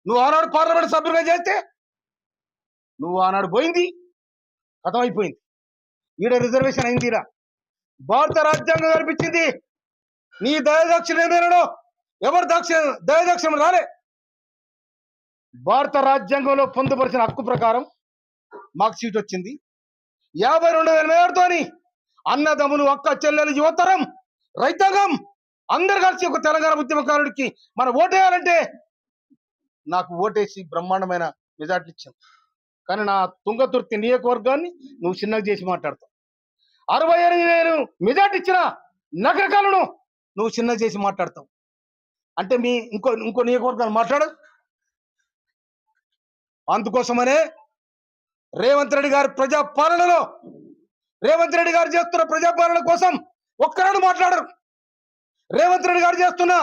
నువ్వు ఆనాడు పార్లమెంట్ సభ్యులుగా చేస్తే నువ్వు ఆనాడు పోయింది, కథం అయిపోయింది. ఈడ రిజర్వేషన్ అయింది. ఈడ భారత రాజ్యాంగం కల్పించింది. నీ దయదక్షిణేమేనో ఎవరు దయదక్షిణ రాలే. భారత రాజ్యాంగంలో పొందుపరిచిన హక్కు ప్రకారం మాకు సీట్ వచ్చింది. 52,000 మేరతోని అన్నదమ్ములు, అక్క చెల్లెలు, యువతరం, రైతాంగం అందరు కలిసి ఒక తెలంగాణ ఉద్యమకారుడికి మనం ఓటేయాలంటే నాకు ఓటేసి బ్రహ్మాండమైన మెజార్టీ ఇచ్చాను. కానీ నా తుంగతుర్తి నియోజకవర్గాన్ని నువ్వు చిన్నగా చేసి మాట్లాడతావు. 68,000 మెజార్టీ ఇచ్చిన నగరకాలను నువ్వు చిన్నగా చేసి మాట్లాడతావు. అంటే మీ ఇంకో నియోజకవర్గాన్ని మాట్లాడదు. అందుకోసమనే రేవంత్ రెడ్డి గారి ప్రజాపాలనలో రేవంత్ రెడ్డి గారు చేస్తున్న ప్రజాపాలన కోసం ఒక్కరాడు మాట్లాడరు. రేవంత్ రెడ్డి గారు చేస్తున్న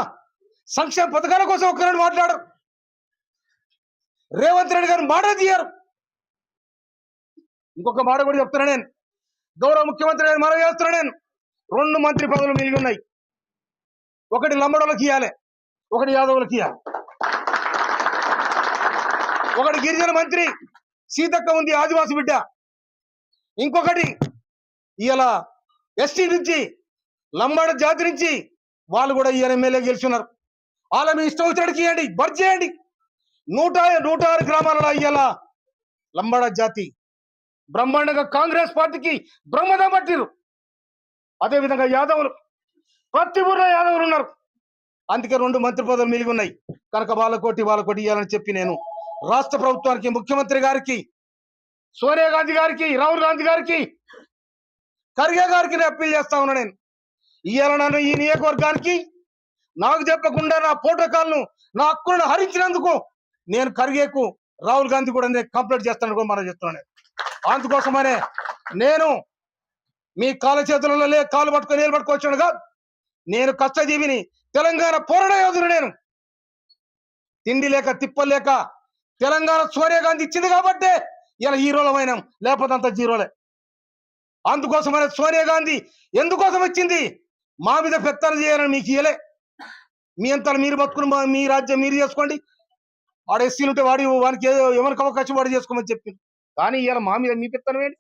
సంక్షేమ పథకాల కోసం ఒక్కరాడు మాట్లాడరు. రేవంత్ రెడ్డి గారు మాట తీయరు. ఇంకొక మాట కూడా చెప్తున్నా నేను, గౌరవ ముఖ్యమంత్రి గారు మనవి చేస్తున్నా నేను, 2 మంత్రి పదవులు మిగిలి ఉన్నాయి. ఒకటి లంబడోళ్ళకి ఇవ్వాలి, ఒకటి యాదవులకి ఇవ్వాలి. ఒకటి గిరిజన మంత్రి సీతక్క ఉంది, ఆదివాసి బిడ్డ. ఇంకొకటి ఇలా ఎస్టీ నుంచి, లంబాడ జాతి నుంచి వాళ్ళు కూడా ఈయన ఎమ్మెల్యే గెలుచున్నారు. వాళ్ళ మీ ఇష్టం వచ్చినట్టు ఇవ్వండి, బర్జ్ చేయండి. 106 గ్రామాలలో ఇవాళ లంబాడ జాతి బ్రహ్మాండంగా కాంగ్రెస్ పార్టీకి బ్రహ్మదం పట్టిరు. అదేవిధంగా యాదవులు, ప్రతి ఊర్లో యాదవులు ఉన్నారు. అందుకే 2 మంత్రి పదవులు మిగిలి ఉన్నాయి. కనుక వాళ్ళకోటి ఇవ్వాలని చెప్పి నేను రాష్ట్ర ప్రభుత్వానికి, ముఖ్యమంత్రి గారికి, సోనియా గాంధీ గారికి, రాహుల్ గాంధీ గారికి, ఖర్గే గారికి నేను అప్పీల్ చేస్తా ఉన్నా. నేను ఇవాళ నన్ను ఈ నియోజకవర్గానికి నాకు చెప్పకుండా నా ప్రోటోకాల్ను, నా హక్కులను హరించినందుకు నేను ఖర్గేకు, రాహుల్ గాంధీ కూడా నేను కంప్లైంట్ చేస్తాను కూడా మనం చెప్తున్నాను. అందుకోసమనే నేను మీ కాళ్ళ చేతులలో కాలు పట్టుకొని నీళ్ళు పట్టుకొచ్చాను కాదు. నేను కష్టజీవిని, తెలంగాణ పోరాట యోధుడు. నేను తిండి లేక తిప్పలేక తెలంగాణ సోనియా గాంధీ ఇచ్చింది కాబట్టే ఇలా హీరోలమైనాం, లేకపోతే అంత జీరోలే. అందుకోసమనే సోనియా గాంధీ ఎందుకోసం వచ్చింది? మా మీద పెత్తనం చేయాలని మీకు ఇయ్యలే. మీ అంతా మీరు బతుకుని మీ రాజ్యం మీరు చేసుకోండి, వాడు ఎస్సీలు ఉంటే వానికి ఎవరికి అవకాశం వాడు చేసుకోమని చెప్పింది. కానీ ఇలా మా మీద మీ పెత్తనం ఏంటి?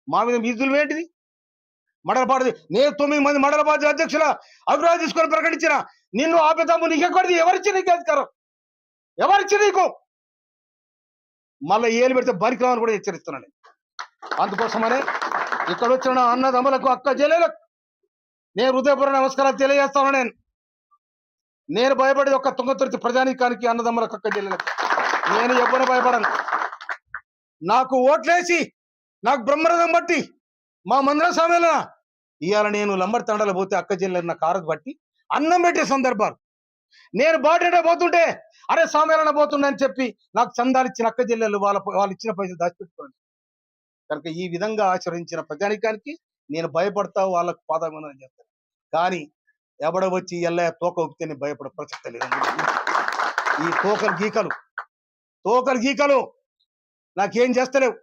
మా మీద మీ దులు ఏంటిది? మండలపాటి నేను 9 మంది మండల పార్టీ అధ్యక్షుల అభిప్రాయం తీసుకొని ప్రకటించిన నిన్ను ఆపేతాము. నీకెక్కడిది? ఎవరిచ్చి నీకు అధికారం? ఎవరిచ్చి నీకు? మళ్ళీ ఏలు పెడితే బరికి రావని కూడా హెచ్చరిస్తున్నాను. అందుకోసమనే ఇక్కడ వచ్చిన అన్నదమ్ములకు, అక్క చెల్లెలకు నేను హృదయపూర్వక నమస్కారాలు తెలియజేస్తాను. నేను భయపడేది ఒక్క తుంగతుర్తి ప్రజానీకానికి, అన్నదమ్ములకు, అక్క చెల్లెలకు. నేను ఎవరు భయపడను. నాకు ఓట్లేసి నాకు బ్రహ్మరథం బట్టి మా మందిర సమయంలో ఇవాళ నేను లంబడి తండలు పోతే అక్క చెల్లెలు నా కారుకు బట్టి అన్నం పెట్టే సందర్భాలు. నేను బాటేట పోతుంటే అరే సామేళన పోతుండని చెప్పి నాకు చందాలు ఇచ్చిన అక్క చెల్లెలు వాళ్ళు ఇచ్చిన పైసలు దాచిపెట్టుకోండి. కనుక ఈ విధంగా ఆచరించిన ప్రజానికానికి నేను భయపడతా, వాళ్ళకు పాదమని చెప్తాను. కానీ ఎవడ వచ్చి ఎల్లయ్య తోక ఊపితే నేను భయపడే ప్రసక్తి లేదు. ఈ తోకలు గీకలు నాకేం చేస్తలేవు.